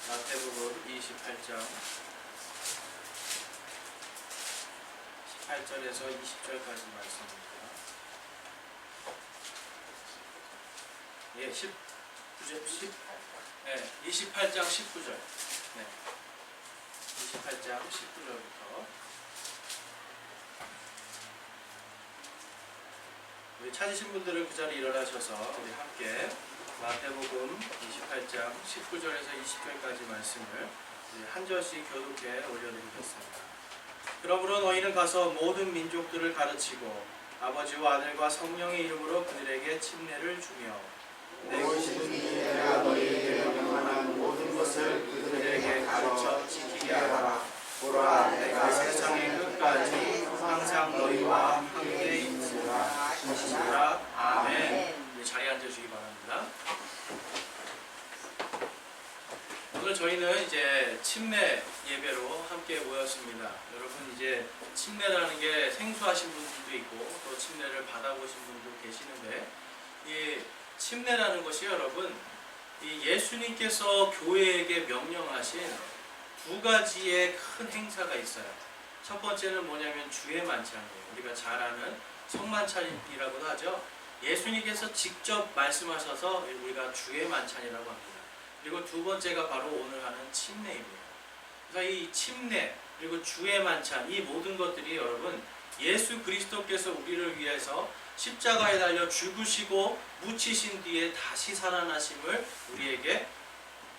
마태복음 28장 18절에서 20절까지 말씀입니다. 예, 28장 19절. 네. 28장 19절부터. 우리 찾으신 분들은 그 자리에 일어나셔서 우리 함께 마태복음 28장 19절에서 20절까지 말씀을 한 절씩 교독해 올려드리겠습니다. 그러므로 너희는 가서 모든 민족들을 가르치고 아버지와 아들과 성령의 이름으로 그들에게 침례를 주며 오시니 내가 너희에게 명령한 모든 것을 그들에게 가르쳐 지키게 하라. 보라, 내가 세상의 끝까지 항상 너희와 함께 있으라. 아멘. 자리에 앉아주시기 바랍니다. 오늘 저희는 이제 침례 예배로 함께 모였습니다. 여러분, 이제 침례라는 게 생소하신 분들도 있고 또 침례를 받아보신 분도 계시는데, 이 침례라는 것이 여러분, 이 예수님께서 교회에게 명령하신 두 가지의 큰 행사가 있어요. 첫 번째는 뭐냐면 주의 만찬이에요. 우리가 잘 아는 성만찬이라고도 하죠. 예수님께서 직접 말씀하셔서 우리가 주의 만찬이라고 합니다. 그리고 두 번째가 바로 오늘 하는 침례입니다. 그래서 이 침례 그리고 주의 만찬, 이 모든 것들이 여러분 예수 그리스도께서 우리를 위해서 십자가에 달려 죽으시고 묻히신 뒤에 다시 살아나심을 우리에게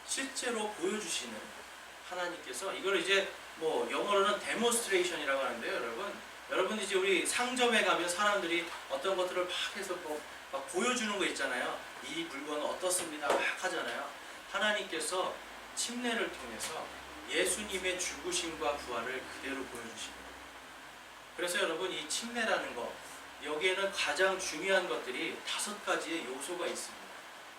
실제로 보여주시는 하나님께서, 이걸 이제 영어로는 데몬스트레이션이라고 하는데요. 여러분 이제 우리 상점에 가면 사람들이 어떤 것들을 막 해서 막 보여주는 거 있잖아요. 이 물건은 어떻습니다 막 하잖아요. 하나님께서 침례를 통해서 예수님의 죽으심과 부활을 그대로 보여주십니다. 그래서 여러분, 이 침례라는 것, 여기에는 가장 중요한 것들이 5가지의 요소가 있습니다.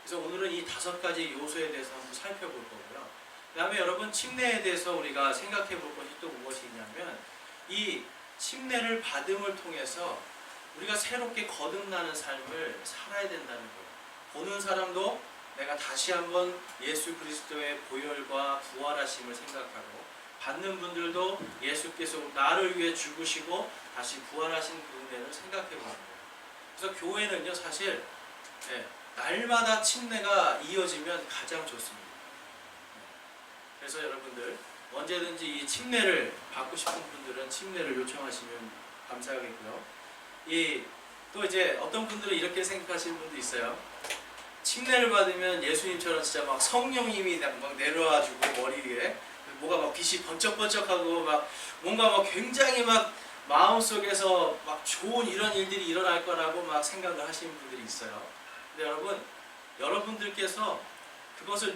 그래서 오늘은 이 5가지 요소에 대해서 한번 살펴볼 거고요. 그 다음에 여러분, 침례에 대해서 우리가 생각해 볼 것이 또 무엇이 있냐면, 이 침례를 받음을 통해서 우리가 새롭게 거듭나는 삶을 살아야 된다는 거예요. 보는 사람도 내가 다시 한번 예수 그리스도의 보혈과 부활하심을 생각하고, 받는 분들도 예수께서 나를 위해 죽으시고 다시 부활하신 그 은혜를 생각해 보는 거예요. 그래서 교회는요, 사실 날마다 침례가 이어지면 가장 좋습니다. 그래서 여러분들 언제든지 이 침례를 받고 싶은 분들은 침례를 요청하시면 감사하겠고요. 또 이제 어떤 분들은 이렇게 생각하시는 분도 있어요. 침례를 받으면 예수님처럼 진짜 막 성령님이 막 내려와주고 머리 위에 뭐가 막 빛이 번쩍번쩍하고 막 뭔가 막 굉장히 막 마음속에서 막 좋은 이런 일들이 일어날 거라고 막 생각을 하시는 분들이 있어요. 근데 여러분들께서 그것을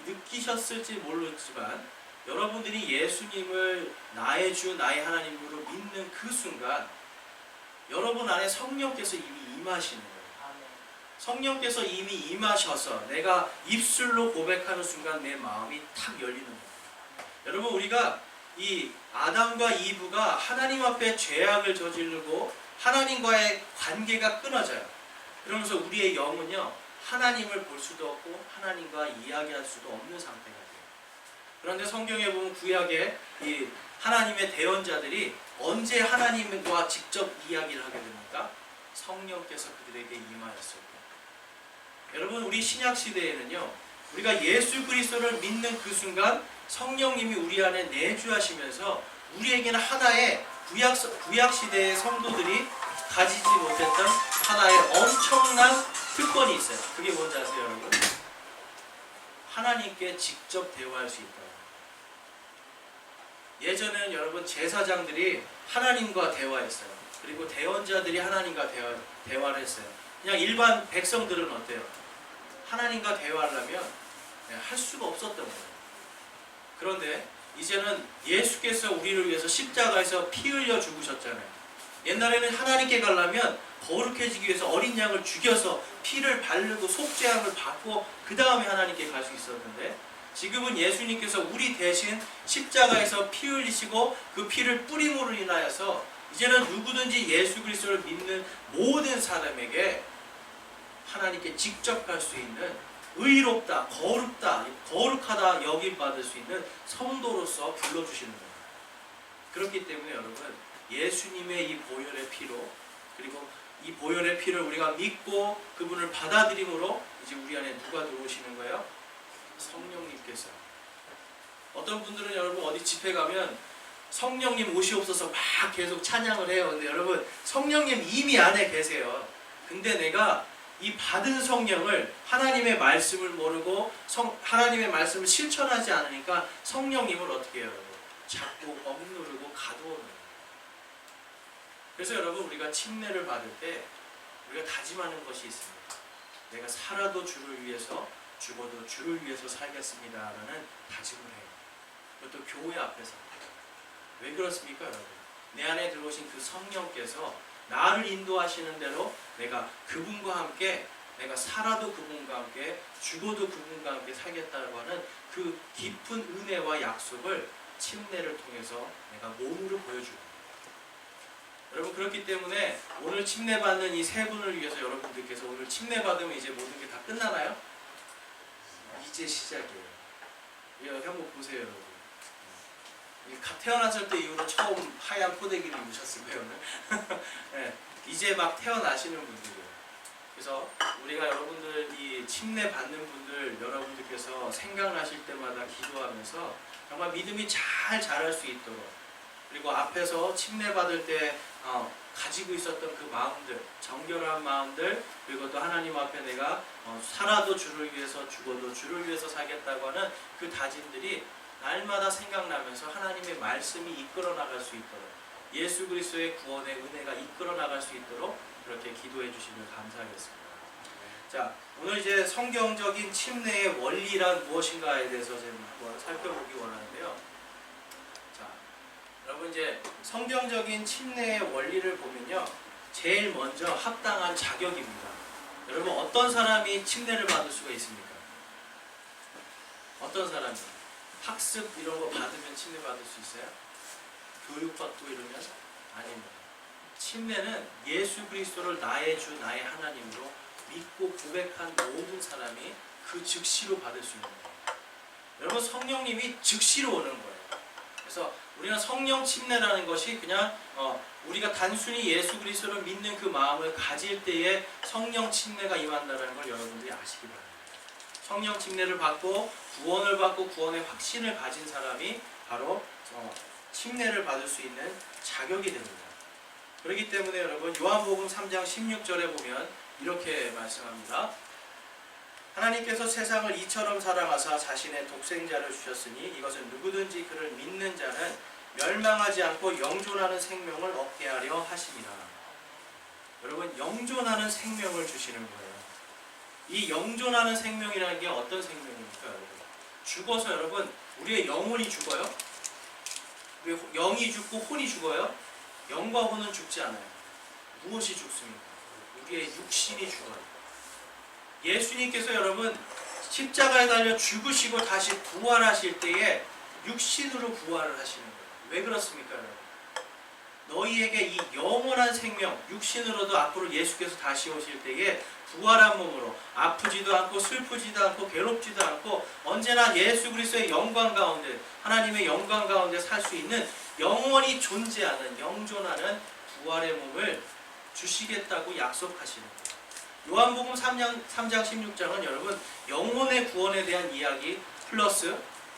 느끼셨을지 모르지만, 여러분들이 예수님을 나의 주 나의 하나님으로 믿는 그 순간 여러분 안에 성령께서 이미 임하시는 거예요. 성령께서 이미 임하셔서 내가 입술로 고백하는 순간 내 마음이 탁 열리는 거예요. 여러분, 우리가 이 아담과 이브가 하나님 앞에 죄악을 저지르고 하나님과의 관계가 끊어져요. 그러면서 우리의 영은요, 하나님을 볼 수도 없고 하나님과 이야기할 수도 없는 상태가 돼요. 그런데 성경에 보면 구약에 이 하나님의 대언자들이 언제 하나님과 직접 이야기를 하게 됩니까? 성령께서 그들에게 임하였을 때. 여러분, 우리 신약 시대에는요, 우리가 예수 그리스도를 믿는 그 순간 성령님이 우리 안에 내주하시면서 우리에게는 하나의 구약 시대의 성도들이 가지지 못했던 하나의 엄청난 특권이 있어요. 그게 뭔지 아세요, 여러분? 하나님께 직접 대화할 수 있다. 예전에는 여러분, 제사장들이 하나님과 대화했어요. 그리고 대언자들이 하나님과 대화를 했어요. 그냥 일반 백성들은 어때요? 하나님과 대화하려면 할 수가 없었던 거예요. 그런데 이제는 예수께서 우리를 위해서 십자가에서 피 흘려 죽으셨잖아요. 옛날에는 하나님께 가려면 거룩해지기 위해서 어린 양을 죽여서 피를 바르고 속죄함을 받고 그 다음에 하나님께 갈 수 있었는데, 지금은 예수님께서 우리 대신 십자가에서 피 흘리시고 그 피를 뿌림으로 인하여서 이제는 누구든지 예수 그리스도를 믿는 모든 사람에게 하나님께 직접 갈 수 있는 의롭다, 거룩다, 거룩하다 여김받을 수 있는 성도로서 불러주시는 거예요. 그렇기 때문에 여러분, 예수님의 이 보혈의 피로, 그리고 이 보혈의 피를 우리가 믿고 그분을 받아들임으로 이제 우리 안에 누가 들어오시는 거예요? 성령님께서. 어떤 분들은 여러분 어디 집회 가면 성령님 오시옵소서 막 계속 찬양을 해요. 근데 여러분, 성령님 이미 안에 계세요. 근데 내가 이 받은 성령을, 하나님의 말씀을 모르고 하나님의 말씀을 실천하지 않으니까 성령님을 어떻게 해요, 여러분? 자꾸 억누르고 가두어놓는 거예요. 그래서 여러분, 우리가 침례를 받을 때 우리가 다짐하는 것이 있습니다. 내가 살아도 주를 위해서, 죽어도 주를 위해서 살겠습니다 라는 다짐을 해요. 그것도 교회 앞에서. 왜 그렇습니까, 여러분? 내 안에 들어오신 그 성령께서 나를 인도하시는 대로 내가 그분과 함께, 내가 살아도 그분과 함께, 죽어도 그분과 함께 살겠다고 하는 그 깊은 은혜와 약속을 침례를 통해서 내가 몸으로 보여줍니다. 여러분, 그렇기 때문에 오늘 침례 받는 이 세 분을 위해서 여러분들께서 오늘 침례 받으면 이제 모든 게 다 끝나나요? 이제 시작이에요. 여기 한번 보세요, 여러분. 태어났을 때 이후로 처음 하얀 포대기를 입으셨을 거예요. 네, 이제 막 태어나시는 분들이에요. 그래서 우리가 여러분들 이 침례 받는 분들, 여러분들께서 생각나실 때마다 기도하면서 정말 믿음이 잘 자랄 수 있도록, 그리고 앞에서 침례 받을 때 가지고 있었던 그 마음들, 정결한 마음들, 그리고 또 하나님 앞에 내가 살아도 주를 위해서, 죽어도 주를 위해서 살겠다고 하는 그 다짐들이 날마다 생각나면서 하나님의 말씀이 이끌어 나갈 수 있도록, 예수 그리스도의 구원의 은혜가 이끌어 나갈 수 있도록 그렇게 기도해 주시면 감사하겠습니다. 자, 오늘 이제 성경적인 침례의 원리란 무엇인가에 대해서 좀 한번 살펴보기 원하는데요. 자, 여러분, 이제 성경적인 침례의 원리를 보면요, 제일 먼저 합당한 자격입니다. 여러분, 어떤 사람이 침례를 받을 수가 있습니까? 어떤 사람이? 학습 이런 거 받으면 침례 받을 수 있어요? 교육받고 이러면? 아닙니다. 침례는 예수 그리스도를 나의 주, 나의 하나님으로 믿고 고백한 모든 사람이 그 즉시로 받을 수 있는 거예요. 여러분, 성령님이 즉시로 오는 거예요. 그래서 우리는 성령 침례라는 것이 그냥 우리가 단순히 예수 그리스도를 믿는 그 마음을 가질 때에 성령 침례가 임한다는 걸 여러분들이 아시기 바랍니다. 성령 침례를 받고 구원을 받고 구원의 확신을 가진 사람이 바로 침례를 받을 수 있는 자격이 됩니다. 그렇기 때문에 여러분, 요한복음 3장 16절에 보면 이렇게 말씀합니다. 하나님께서 세상을 이처럼 사랑하사 자신의 독생자를 주셨으니 이것은 누구든지 그를 믿는 자는 멸망하지 않고 영존하는 생명을 얻게 하려 하심이라. 여러분, 영존하는 생명을 주시는 거예요. 이 영존하는 생명이라는 게 어떤 생명입니까, 여러분? 죽어서 여러분, 우리의 영혼이 죽어요? 우리 영이 죽고 혼이 죽어요? 영과 혼은 죽지 않아요. 무엇이 죽습니까? 우리의 육신이 죽어요. 예수님께서 여러분 십자가에 달려 죽으시고 다시 부활하실 때에 육신으로 부활을 하시는 거예요. 왜 그렇습니까, 여러분? 너희에게 이 영원한 생명, 육신으로도 앞으로 예수께서 다시 오실 때에 부활한 몸으로 아프지도 않고 슬프지도 않고 괴롭지도 않고 언제나 예수 그리스도의 영광 가운데, 하나님의 영광 가운데 살 수 있는 영원히 존재하는 영존하는 부활의 몸을 주시겠다고 약속하시는 거예요. 요한복음 3장 16장은 여러분 영혼의 구원에 대한 이야기 플러스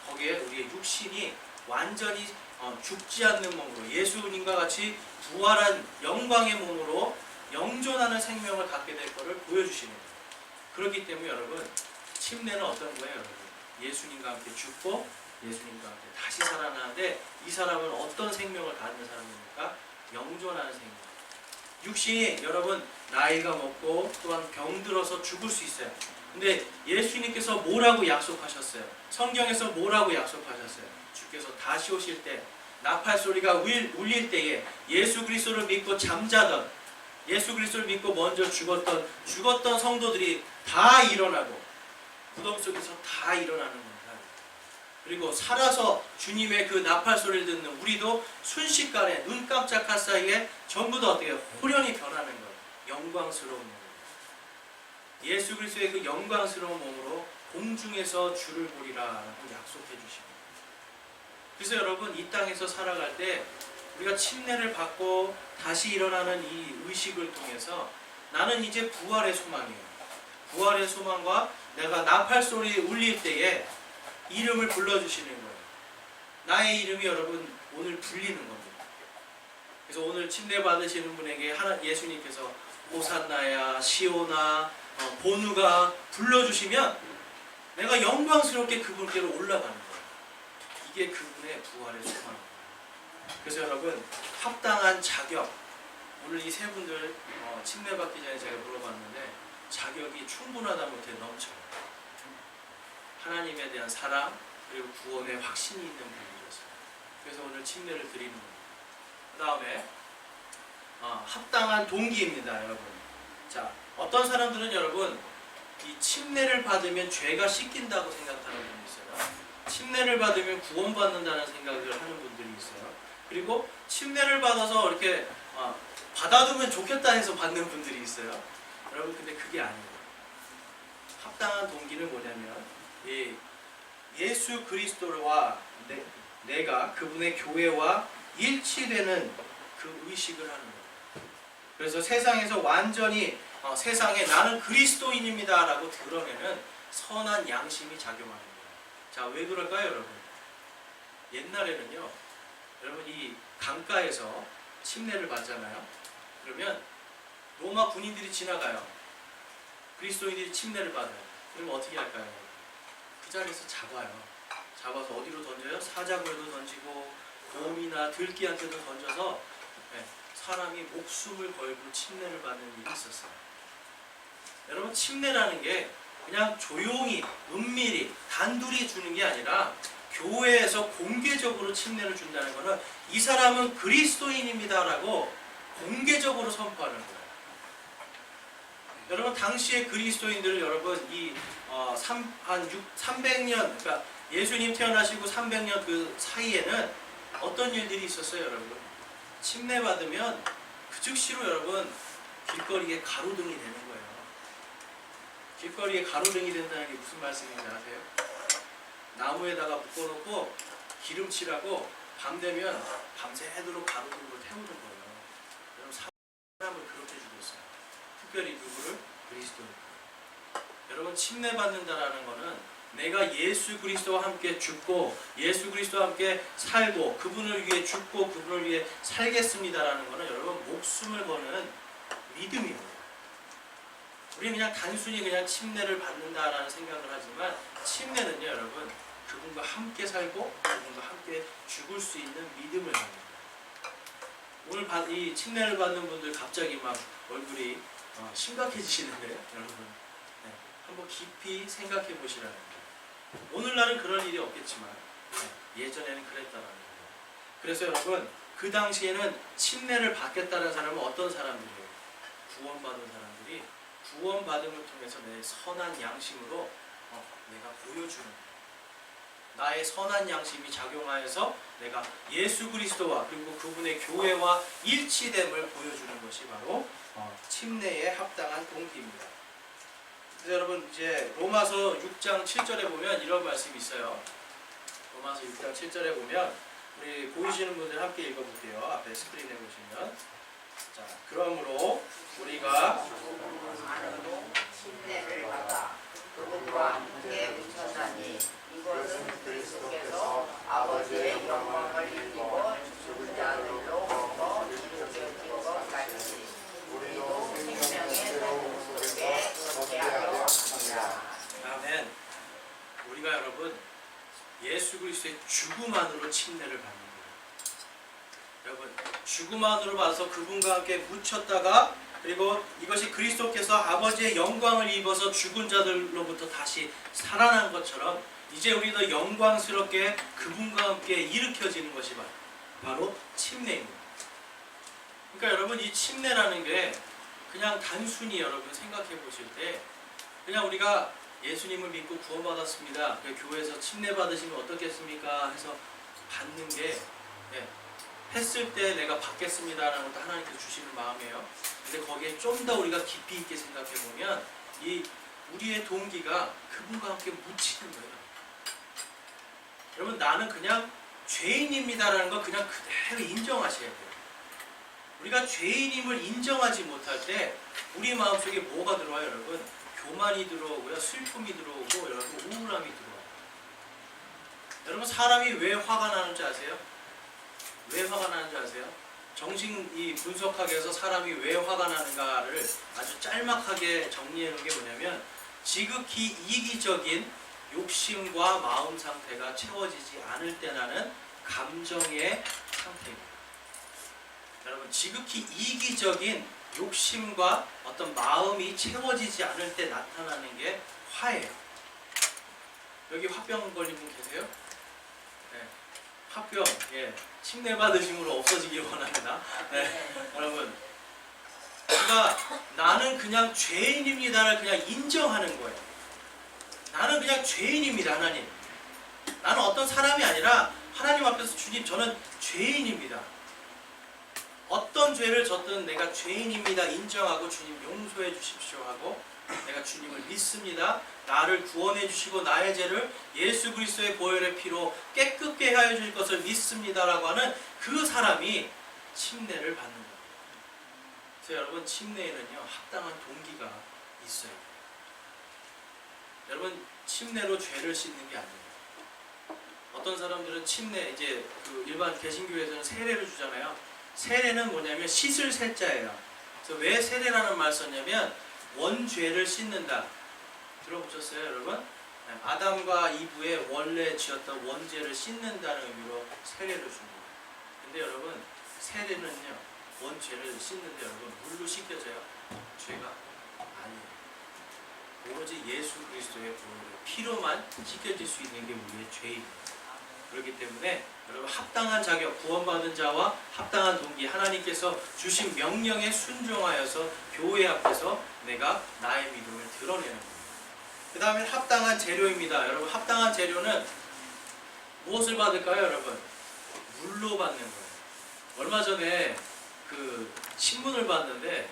거기에 우리의 육신이 완전히 죽지 않는 몸으로 예수님과 같이 부활한 영광의 몸으로 영존하는 생명을 갖게 될 것을 보여주시는 거예요. 그렇기 때문에 여러분, 침례는 어떤 거예요, 여러분? 예수님과 함께 죽고 예수님과 함께 다시 살아나는데, 이 사람은 어떤 생명을 갖는 사람입니까? 영존하는 생명. 육신이 여러분 나이가 먹고 또한 병들어서 죽을 수 있어요. 근데 예수님께서 뭐라고 약속하셨어요? 성경에서 뭐라고 약속하셨어요? 주께서 다시 오실 때 나팔 소리가 울릴 때에 예수 그리스도를 믿고 잠자던, 예수 그리스도를 믿고 먼저 죽었던 성도들이 다 일어나고 무덤 속에서 다 일어나는 겁니다. 그리고 살아서 주님의 그 나팔 소리를 듣는 우리도 순식간에 눈 깜짝할 사이에 전부 다 어떻게 호련히 변하는 거예요. 영광스러운 거예요. 예수 그리스도의 그 영광스러운 몸으로 공중에서 주를 보리라라고 약속해 주십니다. 그래서 여러분 이 땅에서 살아갈 때 우리가 침례를 받고 다시 일어나는 이 의식을 통해서 나는 이제 부활의 소망이에요. 부활의 소망과 내가 나팔 소리 울릴 때에 이름을 불러주시는 거예요. 나의 이름이 여러분 오늘 불리는 겁니다. 그래서 오늘 침례 받으시는 분에게 예수님께서 오산나야 시오나 보누가 불러주시면 내가 영광스럽게 그분께로 올라가는 거예요. 이게 그분의 부활의 소망입니다. 그래서 여러분 합당한 자격, 오늘 이 세 분들 침례 받기 전에 제가 물어봤는데 자격이 충분하다 못해 넘쳐요. 하나님에 대한 사랑 그리고 구원의 확신이 있는 분들이었어요. 그래서 오늘 침례를 드리는 겁니다. 그 다음에 합당한 동기입니다, 여러분. 자, 어떤 사람들은 여러분 이 침례를 받으면 죄가 씻긴다고 생각하는 분이 있어요. 침례를 받으면 구원받는다는 생각을 하는 분들이 있어요. 그리고 침례를 받아서 이렇게 받아두면 좋겠다 해서 받는 분들이 있어요. 여러분 근데 그게 아니에요. 합당한 동기는 뭐냐면 예수 그리스도와 내가 그분의 교회와 일치되는 그 의식을 하는 거예요. 그래서 세상에서 완전히 세상에 나는 그리스도인입니다 라고 들으면은 선한 양심이 작용하는 거예요. 자, 왜 그럴까요, 여러분? 옛날에는요, 여러분 이 강가에서 침례를 받잖아요. 그러면 로마 군인들이 지나가요. 그리스도인들이 침례를 받아요. 그러면 어떻게 할까요? 그 자리에서 잡아요. 잡아서 어디로 던져요? 사자굴에도 던지고 곰이나 들기한테도 던져서 사람이 목숨을 걸고 침례를 받는 일이 있었어요. 여러분 침례라는 게 그냥 조용히 은밀히 단둘이 주는 게 아니라 교회에서 공개적으로 침례를 준다는 것은 이 사람은 그리스도인입니다 라고 공개적으로 선포하는 거예요. 여러분 당시의 그리스도인들을 여러분 한 300년 그러니까 예수님 태어나시고 300년 그 사이에는 어떤 일들이 있었어요, 여러분? 침례 받으면 그 즉시로 여러분 길거리에 가로등이 되는 거예요. 길거리에 가로등이 된다는 게 무슨 말씀인지 아세요? 나무에다가 묶어놓고 기름칠하고 밤 되면 밤새도록 가로등으로 태우는 거예요. 여러분 사람을 그렇게 죽였어요. 특별히 누구를? 그리스도를. 여러분 침례 받는다라는 거는 내가 예수 그리스도와 함께 죽고 예수 그리스도와 함께 살고 그분을 위해 죽고 그분을 위해 살겠습니다라는 거는 여러분 목숨을 거는 믿음이에요. 우리는 그냥 단순히 그냥 침례를 받는다라는 생각을 하지만 침례는요, 여러분 그분과 함께 살고 그분과 함께 죽을 수 있는 믿음을 갖는 거예요. 오늘 이 침례를 받는 분들 갑자기 막 얼굴이 심각해지시는데요, 여러분. 한번 깊이 생각해 보시라는 거예요. 오늘날은 그런 일이 없겠지만 예전에는 그랬다라는 거예요. 그래서 여러분 그 당시에는 침례를 받겠다는 사람은 어떤 사람들이에요? 구원받은 사람들이 구원받음을 통해서 내 선한 양심으로 내가 보여주는 거예요. 나의 선한 양심이 작용하여서 내가 예수 그리스도와 그리고 그분의 교회와 일치됨을 보여주는 것이 바로 침례에 합당한 동기입니다. 그래서 여러분 이제 로마서 6장 7절에 보면 이런 말씀이 있어요. 로마서 6장 7절에 보면 우리 보이시는 분들 함께 읽어볼게요. 앞에 스크린에 보시면 자, 그러므로 우리가 침례를 받아 그분과 함께 묻혔나니 이것은 그리스도께서 아버지의 영광을 이기고 죽은 자들로 먹어 일으켜진 것 같이 우리도 생명의 도움 속에 걷게 하려 합니다. 아멘. 우리가 여러분 예수 그리스도의 죽음 안으로 침례를 받는 거예요. 여러분 죽음 안으로 봐서 그분과 함께 묻혔다가 그리고 이것이 그리스도께서 아버지의 영광을 입어서 죽은 자들로부터 다시 살아난 것처럼 이제 우리도 영광스럽게 그분과 함께 일으켜지는 것이 바로 침례입니다. 그러니까 여러분 이 침례라는 게 그냥 단순히 여러분 생각해 보실 때 그냥 우리가 예수님을 믿고 구원받았습니다. 교회에서 침례 받으시면 어떻겠습니까? 해서 받는 게 했을 때 내가 받겠습니다라는 것도 하나님께서 주시는 마음이에요. 근데 거기에 좀 더 우리가 깊이 있게 생각해 보면 이 우리의 동기가 그분과 함께 묻히는 거예요. 여러분, 나는 그냥 죄인입니다라는 거 그냥 그대로 인정하셔야 돼요. 우리가 죄인임을 인정하지 못할 때 우리 마음속에 뭐가 들어와요, 여러분? 교만이 들어오고요, 슬픔이 들어오고, 여러분 우울함이 들어와요. 여러분, 사람이 왜 화가 나는 줄 아세요? 왜 화가 나는 줄 아세요? 정신이 분석학에 서 사람이 왜 화가 나는가를 아주 짤막하게 정리해 놓은 게 뭐냐면, 지극히 이기적인 욕심과 마음 상태가 채워지지 않을 때 나는 감정의 상태입니다. 여러분, 지극히 이기적인 욕심과 어떤 마음이 채워지지 않을 때 나타나는 게 화예요. 여기 화병 걸린 분 계세요? 네. 화병, 예, 침례 받으심으로 없어지길 원합니다. 네. 여러분, 우리가 나는 그냥 죄인입니다를 그냥 인정하는 거예요. 나는 그냥 죄인입니다, 하나님. 나는 어떤 사람이 아니라 하나님 앞에서 주님, 저는 죄인입니다. 어떤 죄를 졌든 내가 죄인입니다 인정하고 주님 용서해 주십시오 하고 내가 주님을 믿습니다. 나를 구원해 주시고 나의 죄를 예수 그리스도의 보혈의 피로 깨끗게 하여 주실 것을 믿습니다라고 하는 그 사람이 침례를 받는 겁니다. 그래서 여러분, 침례에는요 합당한 동기가 있어요. 여러분, 침례로 죄를 씻는 게 아니에요. 어떤 사람들은 침례, 이제 그 일반 개신교에서는 세례를 주잖아요. 세례는 뭐냐면 씻을 세자예요. 그래서 왜 세례라는 말 썼냐면 원죄를 씻는다. 들어보셨어요, 여러분? 아담과 이브의 원래 지었던 원죄를 씻는다는 의미로 세례를 줍니다. 근데 여러분, 세례는요 원죄를 씻는데 여러분 물로 씻겨져요? 죄가 아니에요. 오로지 예수 그리스도의 피로만 씻겨질 수 있는 게 우리의 죄입니다. 그렇기 때문에 여러분, 합당한 자격, 구원받은 자와 합당한 동기, 하나님께서 주신 명령에 순종하여서 교회 앞에서 내가 나의 믿음을 드러내는 겁니다. 그 다음에 합당한 재료입니다. 여러분, 합당한 재료는 무엇을 받을까요, 여러분? 물로 받는 거예요. 얼마 전에 그 신문을 봤는데,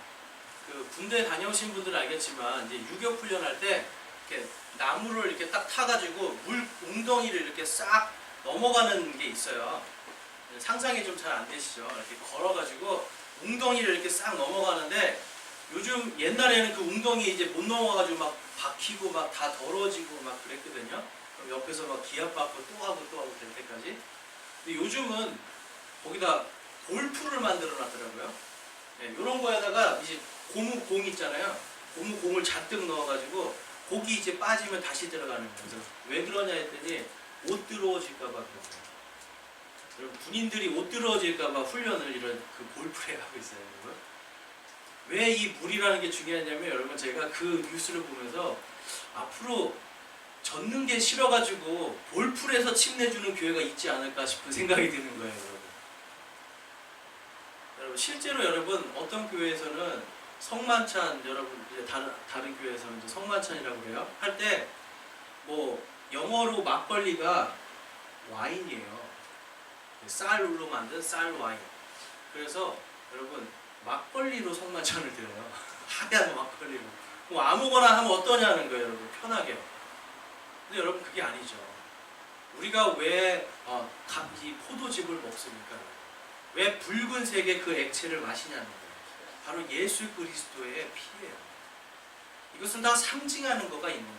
그 군대 다녀오신 분들은 알겠지만 이제 유격 훈련할 때 이렇게 나무를 이렇게 딱 타가지고 물 웅덩이를 이렇게 싹 넘어가는 게 있어요. 상상이 좀 잘 안 되시죠? 이렇게 걸어가지고 웅덩이를 이렇게 싹 넘어가는데, 요즘 옛날에는 그 웅덩이 이제 못 넘어가가지고 막 박히고 막 다 더러워지고 막 그랬거든요. 그럼 옆에서 막 기합받고 또 하고 될 때까지. 근데 요즘은 거기다 골프를 만들어 놨더라고요. 네, 이런 거에다가 이제 고무공 있잖아요. 고무공을 잔뜩 넣어가지고 고기 이제 빠지면 다시 들어가는 거예요. 그래서 왜 그러냐 했더니 옷 더러워질까봐 그렇고요. 여러분, 군인들이 옷 더러워질까봐 훈련을 이런 그 골프에 하고 있어요. 여러분. 왜 이 물이라는 게 중요하냐면, 여러분, 제가 그 뉴스를 보면서 앞으로 젖는 게 싫어가지고 골프에서 침내주는 교회가 있지 않을까 싶은 생각이 드는 거예요, 여러분. 여러분, 실제로 여러분, 어떤 교회에서는 성만찬, 여러분 이제 다른 교회에서는 이제 성만찬이라고 그래요. 할 때 뭐 영어로 막걸리가 와인이에요. 쌀로 만든 쌀 와인. 그래서 여러분, 막걸리로 성만찬을 드려요. 하얀 막걸리로. 뭐 아무거나 하면 어떠냐는 거예요, 여러분. 편하게. 근데 여러분, 그게 아니죠. 우리가 왜 이 포도즙을 먹습니까? 왜 붉은색의 그 액체를 마시냐는 거예요. 바로 예수 그리스도의 피예요. 이것은 다 상징하는 거가 있는 거예요.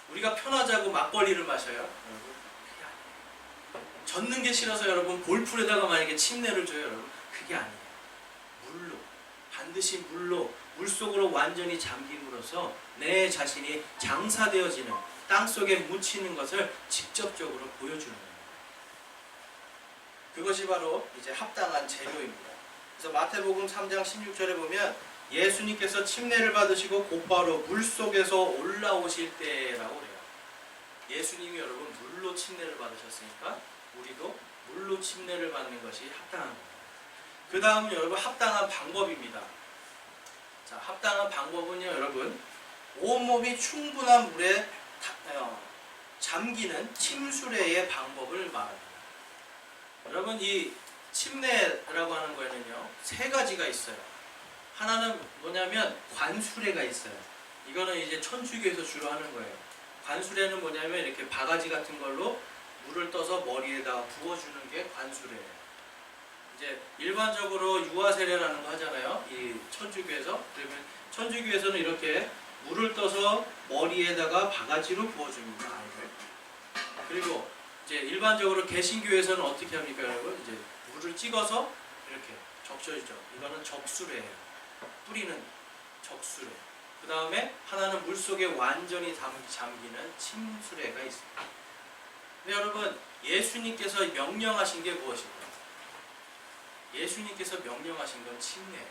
우리가 편하자고 막걸리를 마셔요? 여러분, 그게 아니에요. 젖는 게 싫어서 여러분 볼풀에다가 만약에 침례를 줘요, 여러분. 그게 아니에요. 물로, 반드시 물로, 물속으로 완전히 잠김으로써 내 자신이 장사되어지는, 땅속에 묻히는 것을 직접적으로 보여주는 거예요. 그것이 바로 이제 합당한 재료입니다. 그래서 마태복음 3장 16절에 보면 예수님께서 침례를 받으시고 곧바로 물속에서 올라오실 때라고 그래요. 예수님이 여러분 물로 침례를 받으셨으니까 우리도 물로 침례를 받는 것이 합당한 겁니다. 그 다음 여러분, 합당한 방법입니다. 자, 합당한 방법은요, 여러분, 온몸이 충분한 물에 잠기는 침수례의 방법을 말합니다. 여러분, 이 침례라고 하는 거에는요 세 가지가 있어요. 하나는 뭐냐면 관수례가 있어요. 이거는 이제 천주교에서 주로 하는 거예요. 관수례는 뭐냐면 이렇게 바가지 같은 걸로 물을 떠서 머리에다가 부어주는 게 관수례예요. 이제 일반적으로 유아세례라는 거 하잖아요. 이 천주교에서. 그러면 천주교에서는 이렇게 물을 떠서 머리에다가 바가지로 부어줍니다. 아이를. 그리고 이제 일반적으로 개신교에서는 어떻게 합니까, 여러분? 이제 물을 찍어서 이렇게 적셔주죠. 이거는 적수례예요. 뿌리는 적수례. 그 다음에 하나는 물 속에 완전히 잠기는 침수례가 있습니다. 근데 여러분, 예수님께서 명령하신 게 무엇일까요? 예수님께서 명령하신 건 침례예요.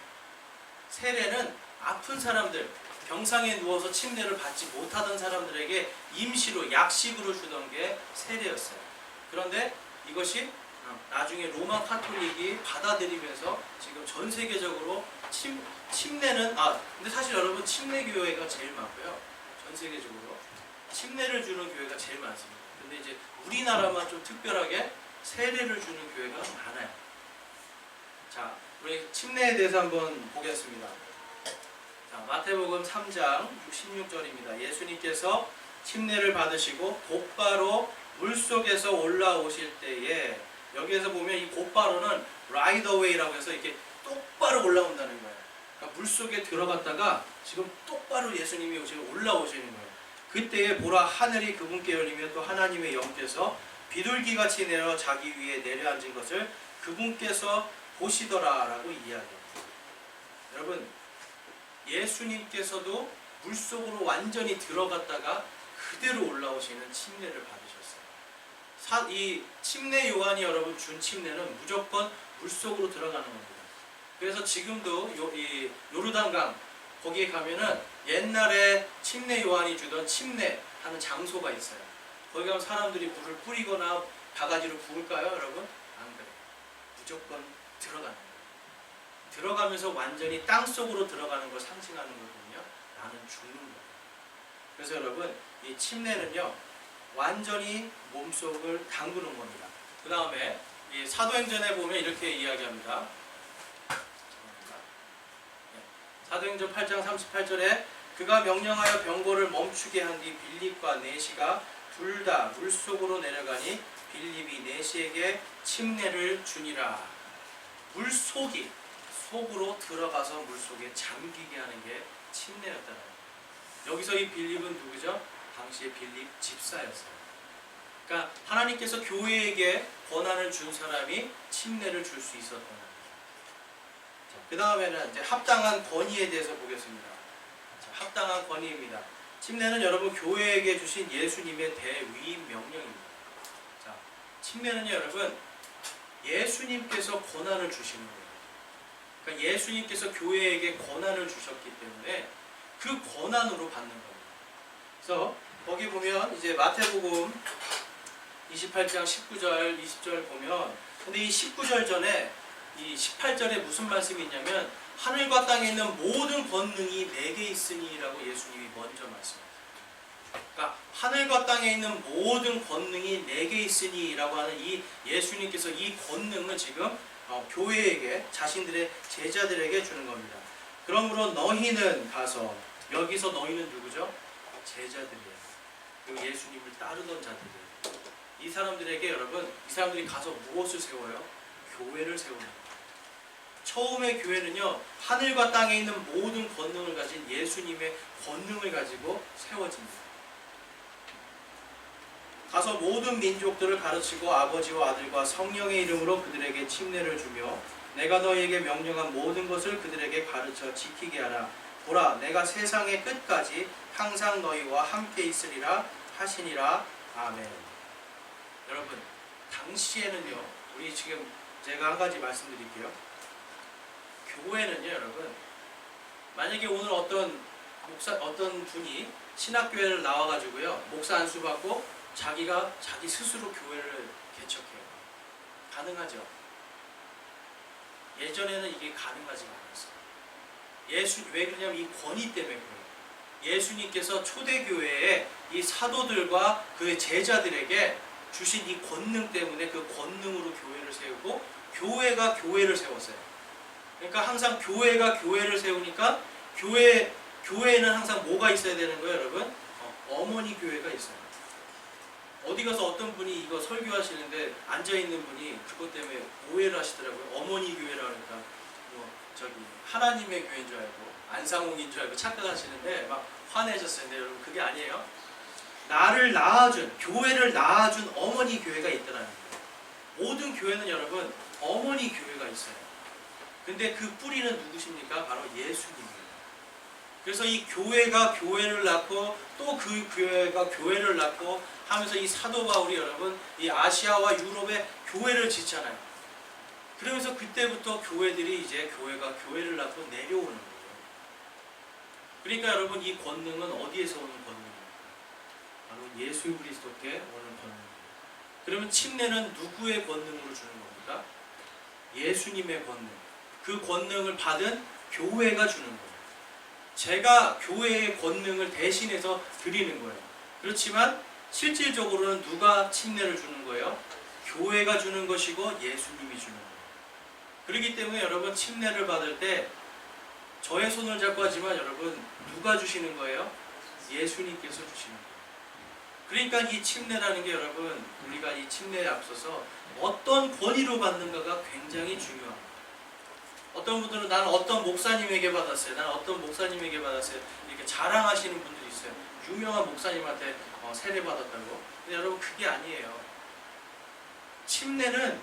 세례는 아픈 사람들, 병상에 누워서 침례를 받지 못하던 사람들에게 임시로 약식으로 주던 게 세례였어요. 그런데 이것이 나중에 로마 카톨릭이 받아들이면서 지금 전 세계적으로 침례는 근데 사실 여러분 침례 교회가 제일 많고요. 전 세계적으로 침례를 주는 교회가 제일 많습니다. 근데 이제 우리나라만 좀 특별하게 세례를 주는 교회가 많아요. 자, 우리 침례에 대해서 한번 보겠습니다. 자, 마태복음 3장 16절입니다. 예수님께서 침례를 받으시고 곧바로 물속에서 올라오실 때에, 여기에서 보면 이 곧바로는 right away라고 해서 이렇게 똑바로 올라온다는 거예요. 그러니까 물속에 들어갔다가 지금 똑바로 예수님이 지금 올라오시는 거예요. 그때에 보라, 하늘이 그분께 열리며 또 하나님의 영께서 비둘기같이 내려 자기 위에 내려앉은 것을 그분께서 보시더라라고 이야기합니다. 여러분, 예수님께서도 물속으로 완전히 들어갔다가 그대로 올라오시는 침례를 받으셨어요. 이 침례 요한이 여러분 준 침례는 무조건 물속으로 들어가는 겁니다. 그래서 지금도 이 요르단강 거기에 가면은 옛날에 침례 요한이 주던 침례하는 장소가 있어요. 거기 가면 사람들이 물을 뿌리거나 바가지로 부을까요, 여러분? 안 그래요. 무조건 들어가는 거예요. 들어가면서 완전히 땅 속으로 들어가는 걸 상징하는 거거든요. 나는 죽는 거예요. 그래서 여러분, 이 침례는요, 완전히 몸속을 담그는 겁니다. 그 다음에 이 사도행전에 보면 이렇게 이야기합니다. 사도행전 8장 38절에 그가 명령하여 병거를 멈추게 한 뒤 빌립과 네시가 둘 다 물속으로 내려가니 빌립이 네시에게 침례를 주니라. 물속이 속으로 들어가서 물속에 잠기게 하는 게 침례였다는 거예요. 여기서 이 빌립은 누구죠? 당시에 빌립 집사였어요. 그러니까 하나님께서 교회에게 권한을 준 사람이 침례를 줄 수 있었던 거예요. 그 다음에는 이제 합당한 권위에 대해서 보겠습니다. 자, 합당한 권위입니다. 침례는 여러분 교회에게 주신 예수님의 대위임 명령입니다. 자, 침례는요, 여러분 예수님께서 권한을 주시는 거예요. 그러니까 예수님께서 교회에게 권한을 주셨기 때문에 그 권한으로 받는 겁니다. 그래서 거기 보면 이제 마태복음 28장 19절 20절 보면, 근데 이 19절 전에 이 18절에 무슨 말씀이 있냐면 하늘과 땅에 있는 모든 권능이 내게 있으니라고 예수님이 먼저 말씀하셨어요. 그러니까 하늘과 땅에 있는 모든 권능이 내게 있으니라고 하는 이 예수님께서 이 권능을 지금 교회에게, 자신들의 제자들에게 주는 겁니다. 그러므로 너희는 가서, 여기서 너희는 누구죠? 제자들이에요. 그리고 예수님을 따르던 자들이에요. 이 사람들에게 여러분, 이 사람들이 가서 무엇을 세워요? 교회를 세우는 거예요. 처음에 교회는요, 하늘과 땅에 있는 모든 권능을 가진 예수님의 권능을 가지고 세워집니다. 가서 모든 민족들을 가르치고 아버지와 아들과 성령의 이름으로 그들에게 침례를 주며 내가 너희에게 명령한 모든 것을 그들에게 가르쳐 지키게 하라. 보라, 내가 세상의 끝까지 항상 너희와 함께 있으리라 하시니라. 아멘. 여러분, 당시에는요, 우리 지금 제가 한 가지 말씀드릴게요. 교회는요, 여러분, 만약에 오늘 어떤 분이 신학교회를 나와가지고요, 목사 안수 받고 자기 스스로 교회를 개척해요. 가능하죠? 예전에는 이게 가능하지가 않았어요. 왜 그러냐면 이 권위 때문에 그래요. 예수님께서 초대교회에 이 사도들과 그의 제자들에게 주신 이 권능 때문에 그 권능으로 교회를 세우고 교회가 교회를 세웠어요. 그러니까 항상 교회가 교회를 세우니까 교회 교회에는 항상 뭐가 있어야 되는 거예요, 여러분? 어머니 교회가 있어요. 어디 가서 어떤 분이 이거 설교하시는데 앉아있는 분이 그것 때문에 오해를 하시더라고요. 어머니 교회라 하니까 뭐 저기 하나님의 교회인 줄 알고 안상홍인 줄 알고 착각하시는데 막 화내셨어요. 근데 여러분 그게 아니에요. 나를 낳아준, 교회를 낳아준 어머니 교회가 있더라는 거예요. 모든 교회는 여러분 어머니 교회가 있어요. 근데 그 뿌리는 누구십니까? 바로 예수님이에요. 그래서 이 교회가 교회를 낳고 또 그 교회가 교회를 낳고 하면서 이 사도 바울이 여러분 이 아시아와 유럽에 교회를 짓잖아요. 그러면서 그때부터 교회들이 이제 교회가 교회를 낳고 내려오는 거예요. 그러니까 여러분 이 권능은 어디에서 오는 권능입니까? 바로 예수 그리스도께 오는 권능입니다. 그러면 침례는 누구의 권능으로 주는 겁니까? 예수님의 권능. 그 권능을 받은 교회가 주는 거예요. 제가 교회의 권능을 대신해서 드리는 거예요. 그렇지만 실질적으로는 누가 침례를 주는 거예요? 교회가 주는 것이고 예수님이 주는 거예요. 그렇기 때문에 여러분 침례를 받을 때 저의 손을 잡고 하지만 여러분 누가 주시는 거예요? 예수님께서 주시는 거예요. 그러니까 이 침례라는 게 여러분 우리가 이 침례에 앞서서 어떤 권위로 받는가가 굉장히 중요합니다. 어떤 분들은 나는 어떤 목사님에게 받았어요. 나는 어떤 목사님에게 받았어요. 이렇게 자랑하시는 분들이 있어요. 유명한 목사님한테 세례 받았다고. 근데 여러분 그게 아니에요. 침례는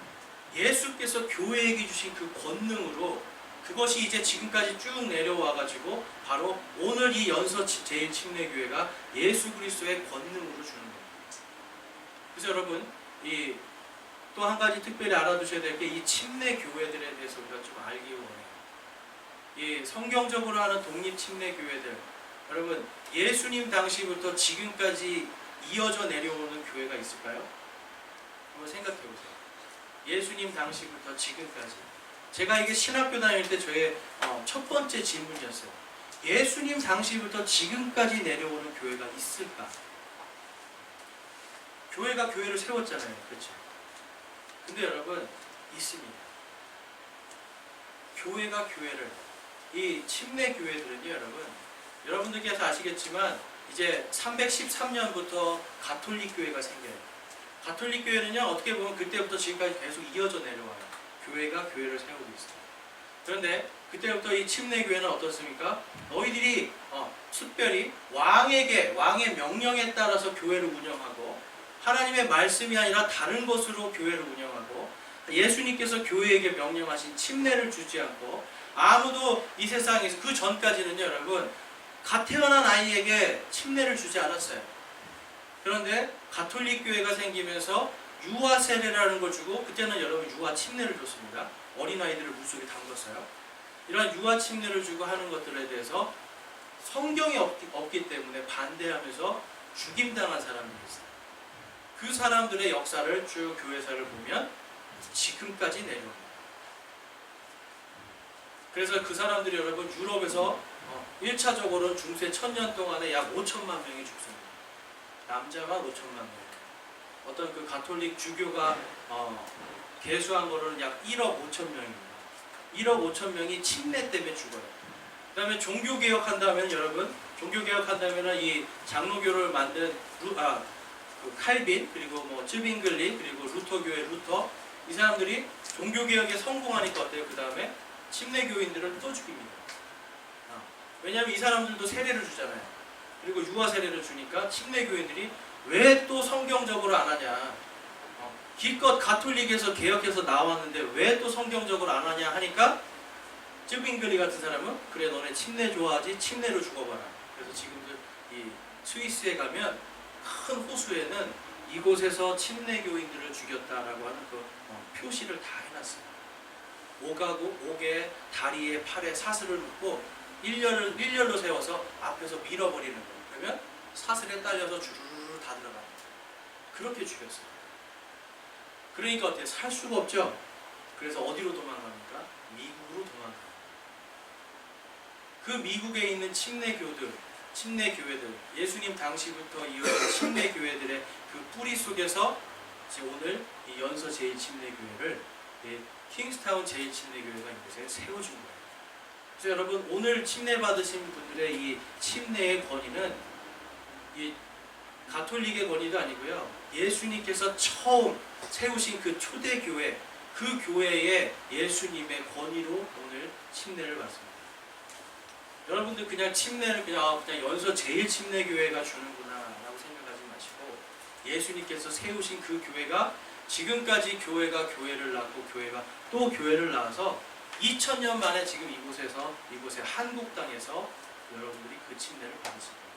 예수께서 교회에게 주신 그 권능으로 그것이 이제 지금까지 쭉 내려와가지고 바로 오늘 이 연서 제1침례교회가 예수 그리스도의 권능으로 주는 겁니다. 그래서 여러분 이 또 한 가지 특별히 알아두셔야 될 게 이 침례교회들에 대해서 우리가 좀 알기 원해요. 이 성경적으로 하는 독립침례교회들 여러분 예수님 당시부터 지금까지 이어져 내려오는 교회가 있을까요? 한번 생각해 보세요. 예수님 당시부터 지금까지 제가 이게 신학교 다닐 때 저의 첫 번째 질문이었어요. 예수님 당시부터 지금까지 내려오는 교회가 있을까? 교회가 교회를 세웠잖아요. 그렇죠? 근데 여러분 있습니다. 교회가 교회를 이 침례 교회들은요 여러분 여러분들께서 아시겠지만 이제 313년부터 가톨릭 교회가 생겨요. 가톨릭 교회는요 어떻게 보면 그때부터 지금까지 계속 이어져 내려와요. 교회가 교회를 세우고 있어요. 그런데 그때부터 이 침례 교회는 어떻습니까? 너희들이 특별히 왕의 명령에 따라서 교회를 운영하고 하나님의 말씀이 아니라 다른 것으로 교회를 운영하고 예수님께서 교회에게 명령하신 침례를 주지 않고 아무도 이 세상에서 그 전까지는요 여러분 갓 태어난 아이에게 침례를 주지 않았어요. 그런데 가톨릭 교회가 생기면서 유아 세례라는 걸 주고 그때는 여러분 유아 침례를 줬습니다. 어린아이들을 물속에 담궜어요. 이런 유아 침례를 주고 하는 것들에 대해서 성경이 없기 때문에 반대하면서 죽임당한 사람들이 있어요. 그 사람들의 역사를 쭉 교회사를 보면 지금까지 내려옵니다. 그래서 그 사람들이 여러분 유럽에서 1차적으로 중세 1000년 동안에 약 5천만 명이 죽습니다. 남자만 5천만 명. 어떤 그 가톨릭 주교가 계수한 거로는 약 1억 5천 명입니다. 1억 5천 명이 침례 때문에 죽어요. 그 다음에 종교개혁한다면 여러분 종교개혁한다면 이 장로교를 만든 그 칼빈 그리고 뭐 쯔빙글리 그리고 루터교회 루터 이 사람들이 종교개혁에 성공하니까 어때요? 그 다음에 침례교인들을 또 죽입니다. 왜냐하면 이 사람들도 세례를 주잖아요. 그리고 유아 세례를 주니까 침례교인들이 왜 또 성경적으로 안 하냐? 기껏 가톨릭에서 개혁해서 나왔는데 왜 또 성경적으로 안 하냐 하니까 쯔빙글리 같은 사람은 그래 너네 침례 좋아하지? 침례로 죽어봐라. 그래서 지금도 이 스위스에 가면 큰 호수에는 이곳에서 침례교인들을 죽였다라고 하는 그 표시를 다 해놨어요. 목에, 다리에, 팔에 사슬을 묶고 일렬로 세워서 앞에서 밀어버리는 거예요. 그러면 사슬에 딸려서 주르르 다 들어갑니다. 그렇게 죽였어요. 그러니까 어때요? 살 수가 없죠? 그래서 어디로 도망갑니까? 미국으로 도망갑니다. 그 미국에 있는 침례교회들, 예수님 당시부터 이어진 침례교회들의 그 뿌리 속에서 이제 오늘 이 연서 제1침례교회를 킹스타운 제1침례교회가 이곳에 세워준 거예요. 그래서 여러분 오늘 침례 받으신 분들의 이 침례의 권위는 이 가톨릭의 권위도 아니고요. 예수님께서 처음 세우신 그 초대교회, 그 교회의 예수님의 권위로 오늘 침례를 받습니다. 여러분들 그냥 침례를 그냥 연서 제일 침례교회가 주는구나 라고 생각하지 마시고 예수님께서 세우신 그 교회가 지금까지 교회가 교회를 낳고 교회가 또 교회를 낳아서 2000년 만에 지금 이곳에 한국 땅에서 여러분들이 그 침례를 받으신 거예요.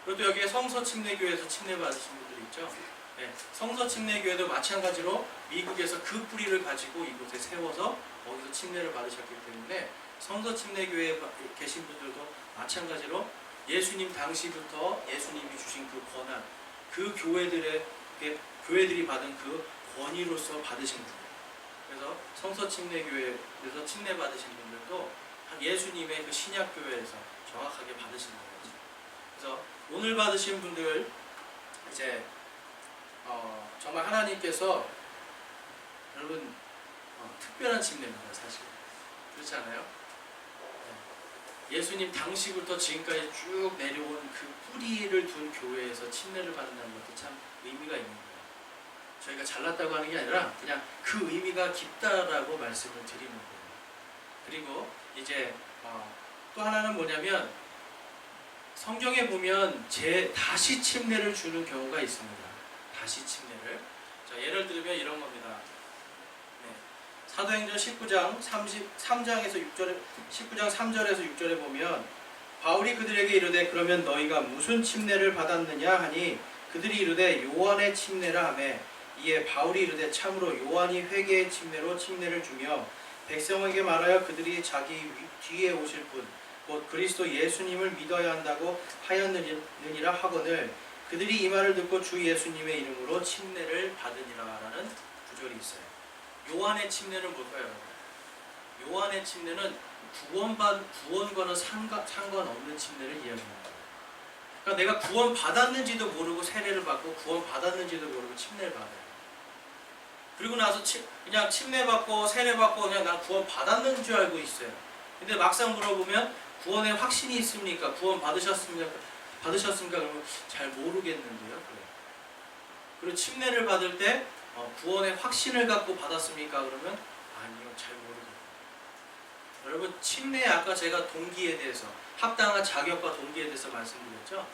그리고 또 여기에 성서 침례교회에서 침례 받으신 분들이 있죠. 네, 성서 침례교회도 마찬가지로 미국에서 그 뿌리를 가지고 이곳에 세워서 거기서 침례를 받으셨기 때문에 성서 침례교회에 계신 분들도 마찬가지로 예수님 당시부터 예수님이 주신 그 권한, 그 교회들이 받은 그 권위로서 받으신 거예요. 그래서 성서 침례교회에서 침례 받으신 분들도 예수님의 그 신약교회에서 정확하게 받으신 거예요. 그래서 오늘 받으신 분들 이제 정말 하나님께서 여러분 특별한 침례입니다. 사실 그렇지 않아요? 예수님 당시부터 지금까지 쭉 내려온 그 뿌리를 둔 교회에서 침례를 받는다는 것도 참 의미가 있는 거예요. 저희가 잘났다고 하는 게 아니라 그냥 그 의미가 깊다라고 말씀을 드리는 거예요. 그리고 이제 또 하나는 뭐냐면 성경에 보면 다시 침례를 주는 경우가 있습니다. 다시 침례를. 자, 예를 들면 이런 겁니다. 사도행전 19장 3절에서 6절에 보면 바울이 그들에게 이르되 그러면 너희가 무슨 침례를 받았느냐 하니 그들이 이르되 요한의 침례라 하매 이에 바울이 이르되 참으로 요한이 회개의 침례로 침례를 주며 백성에게 말하여 그들이 자기 뒤에 오실 분 곧 그리스도 예수님을 믿어야 한다고 하였느니라 하거늘 그들이 이 말을 듣고 주 예수님의 이름으로 침례를 받으니라 라는 구절이 있어요. 요한의 침례는 뭘까요? 요한의 침례는 구원과는 상관없는 침례를 이야기합니다. 그러니까 내가 구원 받았는지도 모르고 세례를 받고 구원 받았는지도 모르고 침례를 받아요. 그리고 나서 그냥 침례 받고 세례 받고 그냥 난 구원 받았는 줄 알고 있어요. 근데 막상 물어보면 구원의 확신이 있습니까? 구원 받으셨습니까? 그러면 잘 모르겠는데요. 그리고 침례를 받을 때 구원의 확신을 갖고 받았습니까? 그러면 아니요, 잘 모르겠어요. 여러분 침례 아까 제가 동기에 대해서 합당한 자격과 동기에 대해서 말씀드렸죠.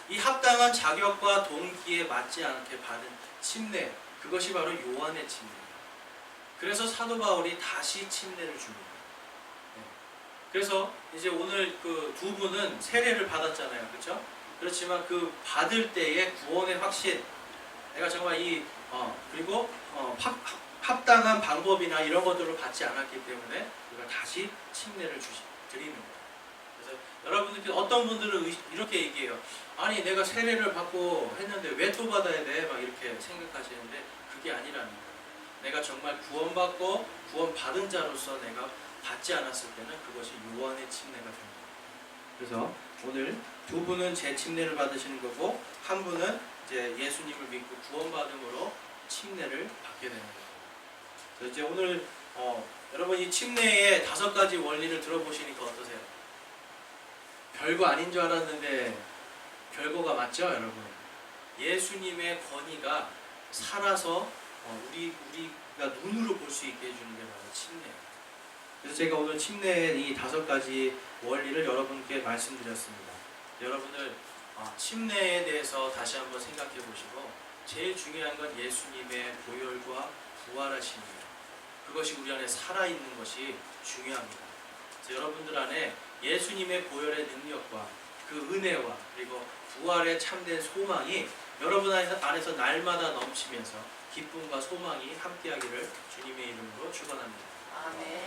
이 합당한 자격과 동기에 맞지 않게 받은 침례 그것이 바로 요한의 침례예요. 그래서 사도 바울이 다시 침례를 줍니다. 그래서 이제 오늘 그 두 분은 세례를 받았잖아요, 그렇죠? 그렇지만 그 받을 때의 구원의 확신, 내가 정말 그리고 합당한 방법이나 이런 것들을 받지 않았기 때문에 우리가 다시 침례를 드리는 거예요. 그래서 여러분들께 어떤 분들은 이렇게 얘기해요. 아니 내가 세례를 받고 했는데 왜 또 받아야 돼? 막 이렇게 생각하시는데 그게 아니라는 거예요. 내가 정말 구원받고 구원받은 자로서 내가 받지 않았을 때는 그것이 요한의 침례가 됩니다. 그래서 오늘 두 분은 제 침례를 받으시는 거고 한 분은 이제 예수님을 믿고 구원받음으로 침례를 받게 되는 거예요. 그래서 이제 오늘 여러분 이 침례의 5가지 원리를 들어보시니까 어떠세요? 별거 아닌 줄 알았는데 별거가 맞죠, 여러분? 예수님의 권위가 살아서 우리가 눈으로 볼 수 있게 해주는 게 바로 침례예요. 그래서 제가 오늘 침례의 이 5가지 원리를 여러분께 말씀드렸습니다. 여러분들 침례에 대해서 다시 한번 생각해 보시고 제일 중요한 건 예수님의 보혈과 부활하심이에요. 그것이 우리 안에 살아있는 것이 중요합니다. 그래서 여러분들 안에 예수님의 보혈의 능력과 그 은혜와 그리고 부활의 참된 소망이 여러분 안에서 날마다 넘치면서 기쁨과 소망이 함께하기를 주님의 이름으로 축원합니다. 아멘.